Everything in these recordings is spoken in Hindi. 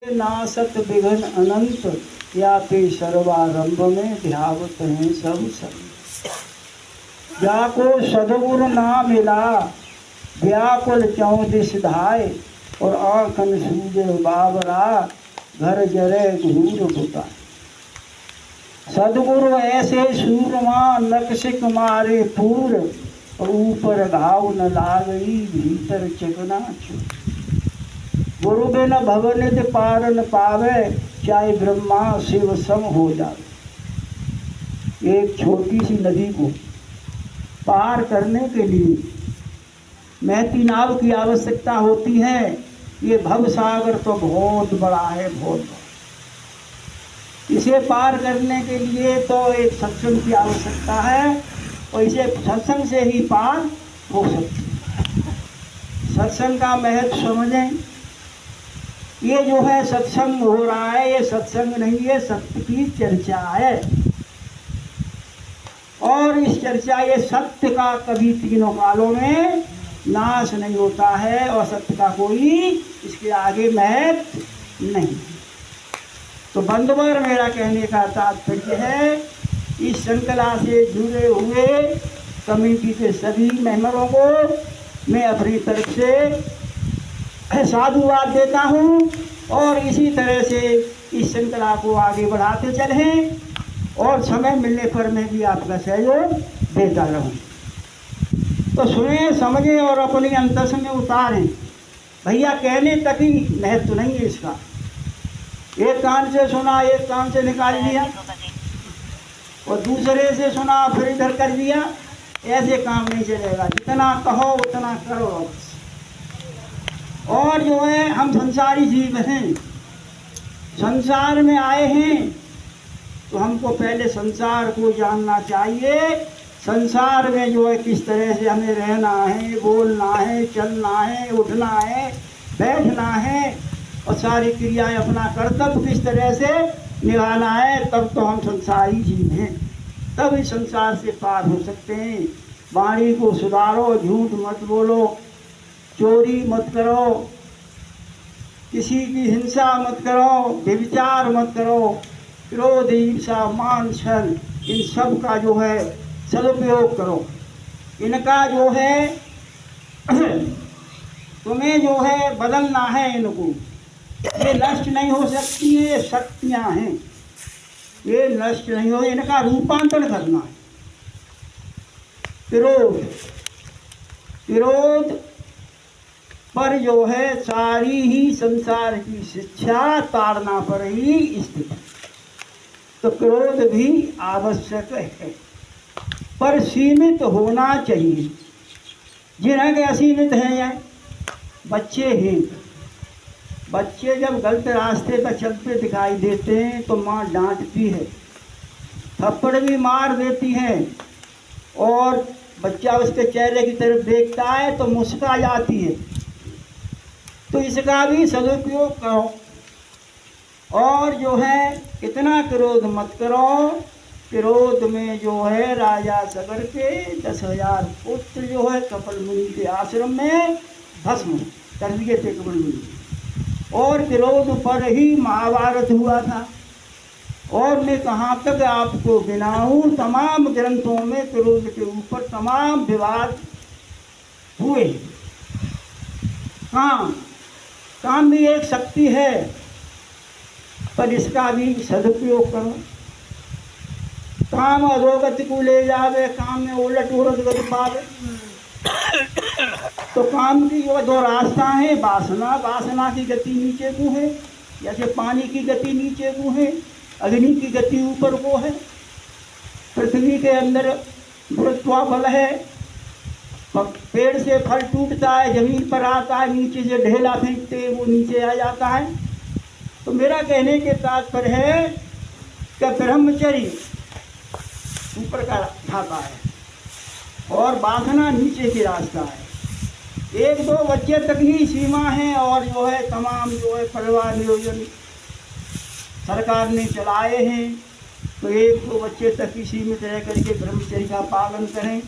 नासत विघन अनंत या पे सर्वारंभ में ध्यावत हैं सब सब। जाको सदगुरु ना मिला व्याकुल चौदिस धाय और आंखन सूझे बाबरा घर जरे घूर बुता। सदगुरु ऐसे सूरमा नक्सिक मारे पूर और ऊपर घाव न लागई भीतर चिकना चूर। गुरु बिन भवनिध पार न पावे चाहे ब्रह्मा शिव सम हो जावे। एक छोटी सी नदी को पार करने के लिए महती नाव की आवश्यकता होती है। ये भव सागर तो बहुत बड़ा है, बहुत बड़ा। इसे पार करने के लिए तो एक सत्संग की आवश्यकता है और इसे सत्संग से ही पार हो सकती है। सत्संग का महत्व समझें। ये जो है सत्संग हो रहा है, ये सत्संग नहीं है, सत्य की चर्चा है। और इस चर्चा ये सत्य का कभी तीनों कालों में नाश नहीं होता है और सत्य का कोई इसके आगे महत्व नहीं। तो बंधुवर, मेरा कहने का तात्पर्य है इस श्रृंखला से जुड़े हुए कमेटी के सभी मेंबरों को मैं अपनी तरफ से साधुवाद देता हूँ और इसी तरह से इस श्रृंखला को आगे बढ़ाते चलें और समय मिलने पर मैं भी आपका सहयोग देता रहूँ। तो सुने, समझें और अपनी अंतस में उतारें। भैया कहने तक ही महत्व नहीं है इसका। एक कान से सुना, एक कान से निकाल दिया और दूसरे से सुना फिर इधर कर दिया, ऐसे काम नहीं चलेगा। जितना कहो उतना करो। और जो है हम संसारी जीव हैं, संसार में आए हैं तो हमको पहले संसार को जानना चाहिए। संसार में जो है किस तरह से हमें रहना है, बोलना है, चलना है, उठना है, बैठना है और सारी क्रियाएं, अपना कर्तव्य किस तरह से निभाना है, तब तो हम संसारी जीव हैं। तब इस संसार से पार हो सकते हैं। वाणी को सुधारो, झूठ मत बोलो, चोरी मत करो, किसी की हिंसा मत करो, व्यभिचार मत करो, क्रोध, ईर्षा, मान, छल, इन सब का जो है सदुपयोग करो। इनका जो है तुम्हें जो है बदलना है इनको। ये नष्ट नहीं हो सकती, ये शक्तियाँ हैं, ये नष्ट नहीं हो, इनका रूपांतरण करना है। विरोध पर जो है सारी ही संसार की शिक्षा ताड़ना पर ही स्थित है। तो क्रोध भी आवश्यक है पर सीमित होना चाहिए। जिन्हें के असीमित हैं या बच्चे हैं, बच्चे जब गलत रास्ते पर चलते दिखाई देते हैं तो माँ डांटती है, थप्पड़ भी मार देती है और बच्चा उसके चेहरे की तरफ देखता है तो मुस्कुरा जाती है। तो इसका भी सदुपयोग करो और जो है इतना क्रोध मत करो। क्रोध में जो है राजा सगर के 10,000 पुत्र जो है कपिल मुनि के आश्रम में भस्म कर दिए थे कपिल मुनि। और क्रोध पर ही महाभारत हुआ था। और मैं कहाँ तक आपको गिनाऊं, तमाम ग्रंथों में क्रोध के ऊपर तमाम विवाद हुए। काम भी एक शक्ति है पर इसका भी सदुपयोग करो। काम अधोगति को ले जावे, काम में उलट गति पावे। तो काम की जो दो रास्ता है, वासना की गति नीचे को है, जैसे पानी की गति नीचे को है, अग्नि की गति ऊपर को है। पृथ्वी के अंदर गुरुत्वाबल है, पेड़ से फल टूटता है, जमीन पर आता है, नीचे से ढेला फेंकते वो नीचे आ जाता है। तो मेरा कहने के तात्पर्य है कि ब्रह्मचर्य ऊपर का खाता है और वासना नीचे की रास्ता है। 1-2 बच्चे तक ही सीमा है और जो है तमाम जो है परिवार नियोजन सरकार ने चलाए हैं। तो 1-2 बच्चे तक ही सीमित रह करके ब्रह्मचर्य का पालन करें।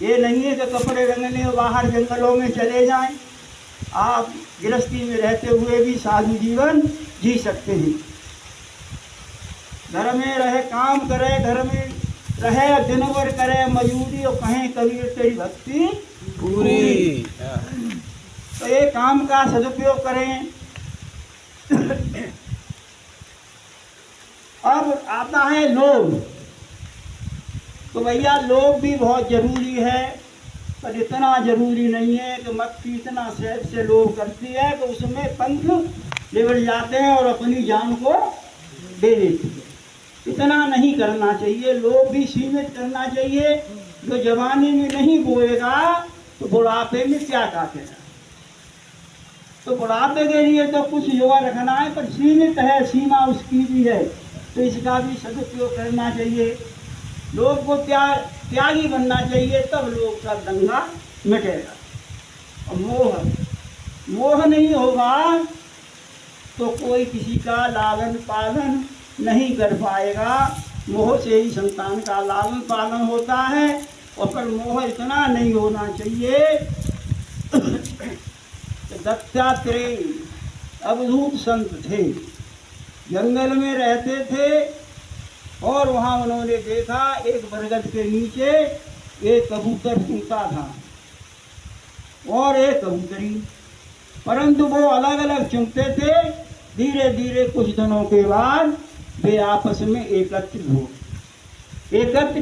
ये नहीं है कि कपड़े रंगने बाहर जंगलों में चले जाएं। आप गृहस्थी में रहते हुए भी साधु जीवन जी सकते हैं। घर में रहे, काम करे, घर में रहे, दिन भर करे मजूरी और कहें कबीर तेरी भक्ति पूरी। तो ये काम का सदुपयोग करें। अब आता है लोभ। तो भैया लोभ भी बहुत जरूरी है, पर इतना जरूरी नहीं है कि मक्खी इतना शहद से लोभ करती है कि उसमें पंख लिबड़ जाते हैं और अपनी जान को दे देती है। इतना नहीं करना चाहिए, लोभ भी सीमित करना चाहिए। जो जवानी में नहीं बोएगा तो बुढ़ापे में क्या काटेगा। तो बुढ़ापे के लिए तो कुछ युवा रखना है, पर सीमित है, सीमा उसकी भी है, तो इसका भी सदुपयोग करना चाहिए। लोग को त्यागी बनना चाहिए, तब लोग का दंगा मिटेगा। और मोह नहीं होगा तो कोई किसी का लालन पालन नहीं कर पाएगा। मोह से ही संतान का लालन पालन होता है। और पर मोह इतना नहीं होना चाहिए। दत्तात्रेय अवधूत संत थे, जंगल में रहते थे और वहाँ उन्होंने देखा एक बरगद के नीचे एक कबूतर सूता था और एक कबूतरी, परंतु वो अलग अलग चुनते थे। धीरे धीरे कुछ दिनों के बाद वे आपस में एकत्रित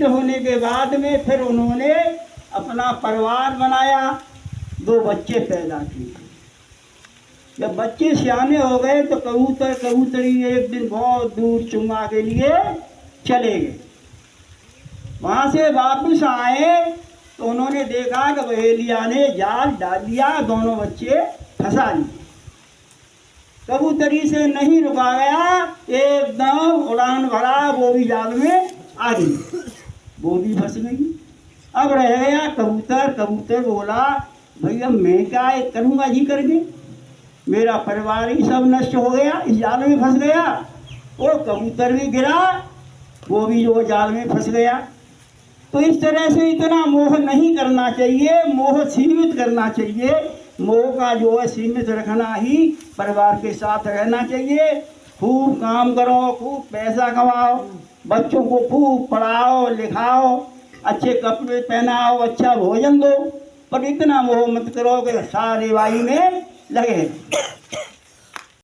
होने के बाद में फिर उन्होंने अपना परिवार बनाया, 2 बच्चे पैदा किए। जब बच्चे सियाने हो गए तो कबूतर कबूतरी एक दिन बहुत दूर चुंगा के लिए चले गए। वहां से वापस आए तो उन्होंने देखा कि बहेलिया ने जाल डाल दिया, दोनों बच्चे फंसा लिए। कबूतरी से नहीं रुका गया, एकदम उड़ान भरा, वो भी जाल में आ गई, वो भी फंस गई। अब रह गया कबूतर। कबूतर बोला भैया मैं क्या करूँगा जी करके, मेरा परिवार ही सब नष्ट हो गया, इस जाल में फंस गया। वो कबूतर भी गिरा, वो भी जो जाल में फंस गया। तो इस तरह से इतना मोह नहीं करना चाहिए, मोह सीमित करना चाहिए। मोह का जो है सीमित रखना ही परिवार के साथ रहना चाहिए। खूब काम करो, खूब पैसा कमाओ, बच्चों को खूब पढ़ाओ लिखाओ, अच्छे कपड़े पहनाओ, अच्छा भोजन दो, पर इतना मोह मत करो कि सारे वाई में लगे।